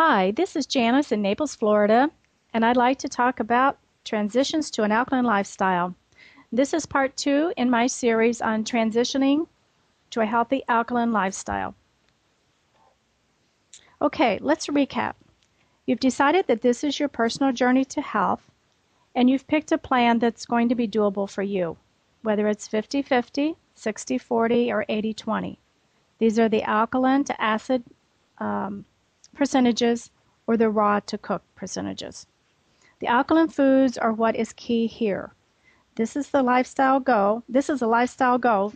Hi, this is Janice in Naples, Florida, and I'd like to talk about transitions to an alkaline lifestyle. This is part two in my series on transitioning to a healthy alkaline lifestyle. Okay, let's recap. You've decided that this is your personal journey to health, and you've picked a plan that's going to be doable for you, whether it's 50-50, 60-40, or 80-20. These are the alkaline to acid percentages or the raw to cook percentages. The alkaline foods are what is key here. This is a lifestyle goal,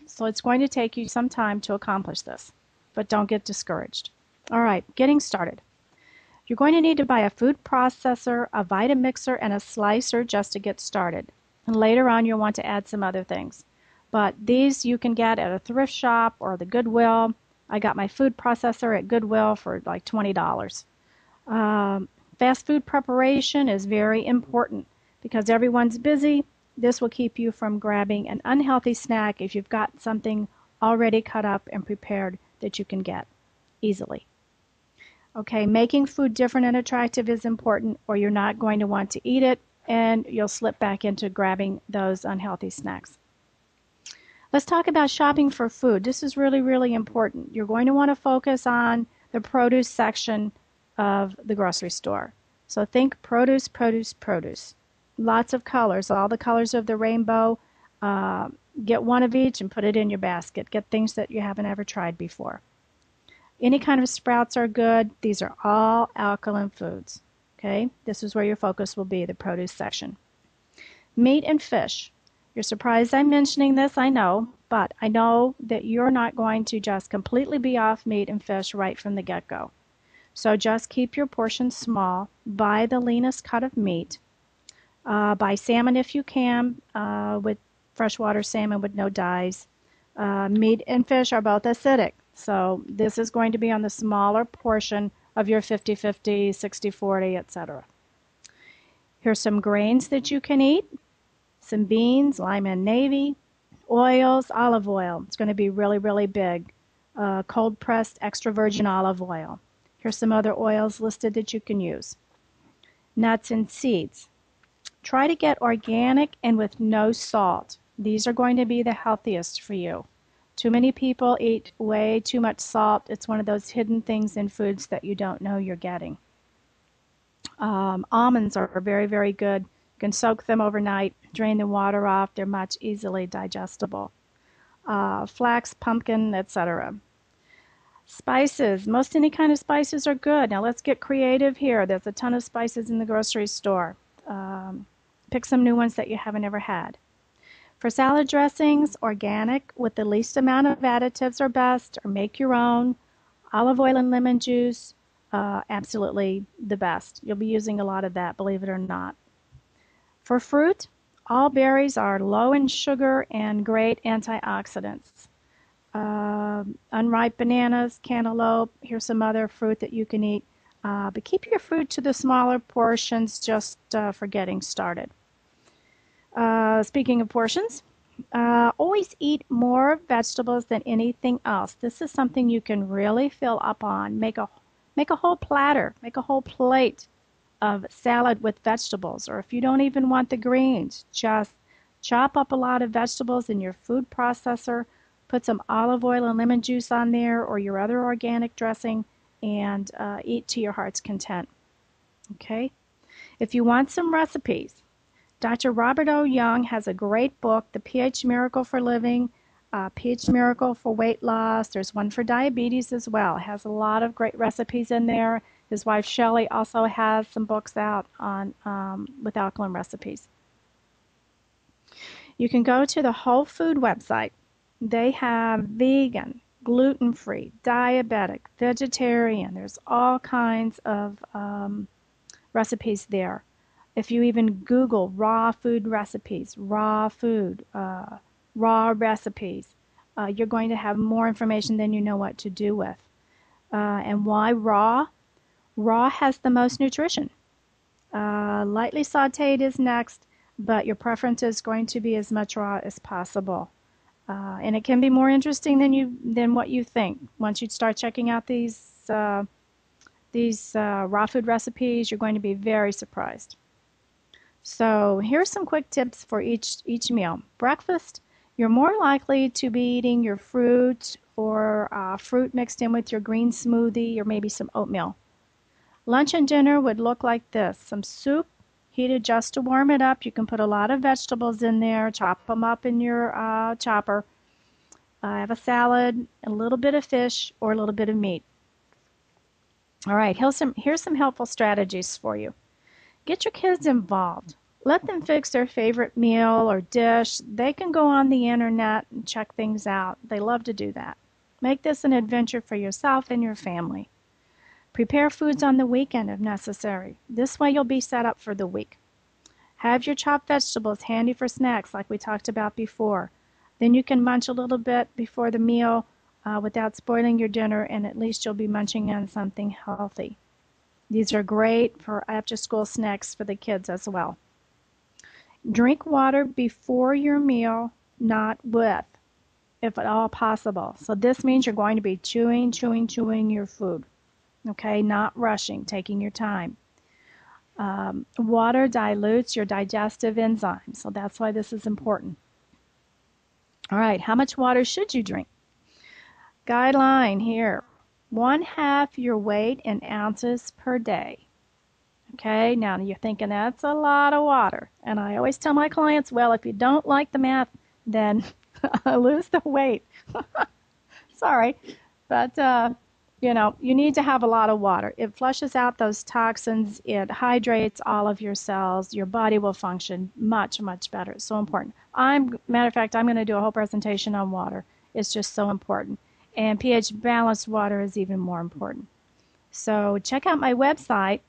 so it's going to take you some time to accomplish this. But don't get discouraged. All right, getting started. You're going to need to buy a food processor, a Vitamixer, and a slicer just to get started. And later on, you'll want to add some other things. But these you can get at a thrift shop or the Goodwill. I got my food processor at Goodwill for like $20. Fast food preparation is very important because everyone's busy. This will keep you from grabbing an unhealthy snack if you've got something already cut up and prepared that you can get easily. Okay, making food different and attractive is important, or you're not going to want to eat it and you'll slip back into grabbing those unhealthy snacks. Let's talk about shopping for food. This is really, really important. You're going to want to focus on the produce section of the grocery store. So think produce, produce, produce. Lots of colors, all the colors of the rainbow. Get one of each and put it in your basket. Get things that you haven't ever tried before. Any kind of sprouts are good. These are all alkaline foods. Okay, this is where your focus will be, the produce section. Meat and fish. You're surprised I'm mentioning this, I know, but I know that you're not going to just completely be off meat and fish right from the get-go. So just keep your portions small. Buy the leanest cut of meat. Buy salmon if you can, with freshwater salmon with no dyes. Meat and fish are both acidic, so this is going to be on the smaller portion of your 50-50, 60-40, etc. Here's some grains that you can eat. Some beans, lima and navy, oils, olive oil. It's going to be really, really big. Cold pressed extra virgin olive oil. Here's some other oils listed that you can use. Nuts and seeds. Try to get organic and with no salt. These are going to be the healthiest for you. Too many people eat way too much salt. It's one of those hidden things in foods that you don't know you're getting. Almonds are very, very good. You can soak them overnight, drain the water off. They're much easily digestible. Flax, pumpkin, etc. Spices. Most any kind of spices are good. Now let's get creative here. There's a ton of spices in the grocery store. Pick some new ones that you haven't ever had. For salad dressings, organic with the least amount of additives are best, or make your own. Olive oil and lemon juice, absolutely the best. You'll be using a lot of that, believe it or not. For fruit, all berries are low in sugar and great antioxidants. Unripe bananas, cantaloupe, here's some other fruit that you can eat. But keep your fruit to the smaller portions just for getting started. Speaking of portions, always eat more vegetables than anything else. This is something you can really fill up on. Make a whole platter, make a whole plate of salad with vegetables. Or if you don't even want the greens, just chop up a lot of vegetables in your food processor, put some olive oil and lemon juice on there or your other organic dressing, and eat to your heart's content. Okay? If you want some recipes, Dr. Robert O. Young has a great book, The pH Miracle for Living, pH Miracle for Weight Loss. There's one for diabetes as well. It has a lot of great recipes in there. His wife Shelley also has some books out on with alkaline recipes. You can go to the Whole Food website. They have vegan, gluten-free, diabetic, vegetarian. There's all kinds of recipes there. If you even Google raw food recipes, raw food, raw recipes, you're going to have more information than you know what to do with. And why raw? Raw has the most nutrition. Lightly sauteed is next, but your preference is going to be as much raw as possible. And it can be more interesting than what you think once you start checking out these these raw food recipes, you're going to be very surprised. So here's some quick tips for each meal. Breakfast, you're more likely to be eating your fruit or fruit mixed in with your green smoothie or maybe some oatmeal. Lunch and dinner would look like this. Some soup, heated just to warm it up. You can put a lot of vegetables in there, chop them up in your chopper. Have a salad, a little bit of fish, or a little bit of meat. All right, here's some helpful strategies for you. Get your kids involved. Let them fix their favorite meal or dish. They can go on the internet and check things out. They love to do that. Make this an adventure for yourself and your family. Prepare foods on the weekend if necessary. This way you'll be set up for the week. Have your chopped vegetables handy for snacks like we talked about before. Then you can munch a little bit before the meal without spoiling your dinner, and at least you'll be munching on something healthy. These are great for after-school snacks for the kids as well. Drink water before your meal, not with, if at all possible. So this means you're going to be chewing your food. Okay, not rushing, taking your time. Water dilutes your digestive enzymes, so that's why this is important. All right, how much water should you drink? Guideline here, 1/2 your weight in ounces per day. Okay, now you're thinking that's a lot of water. And I always tell my clients, well, if you don't like the math, then lose the weight. Sorry, but you need to have a lot of water. It flushes out those toxins. It hydrates all of your cells. Your body will function much, much better. It's so important. Matter of fact, I'm going to do a whole presentation on water. It's just so important. And pH balanced water is even more important. So check out my website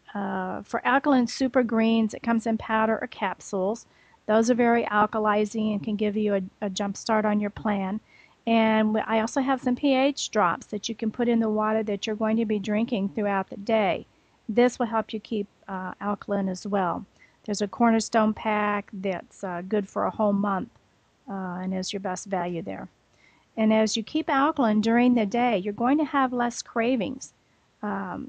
for Alkaline Super Greens. It comes in powder or capsules. Those are very alkalizing and can give you a jump start on your plan. And I also have some pH drops that you can put in the water that you're going to be drinking throughout the day. This will help you keep alkaline as well. There's a cornerstone pack that's good for a whole month and is your best value there. And as you keep alkaline during the day, you're going to have less cravings.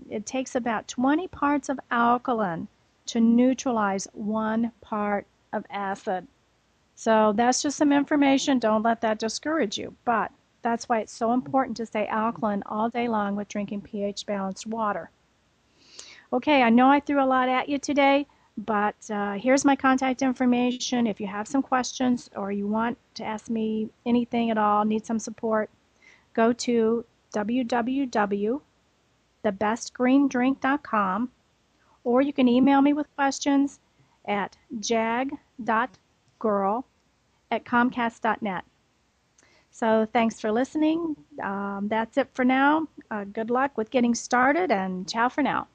It takes about 20 parts of alkaline to neutralize 1 part of acid. So that's just some information. Don't let that discourage you. But that's why it's so important to stay alkaline all day long with drinking pH balanced water. Okay, I know I threw a lot at you today, but here's my contact information. If you have some questions or you want to ask me anything at all, need some support, go to www.thebestgreendrink.com, or you can email me with questions at jag.girl@comcast.net. So thanks for listening. That's it for now. Good luck with getting started, and ciao for now.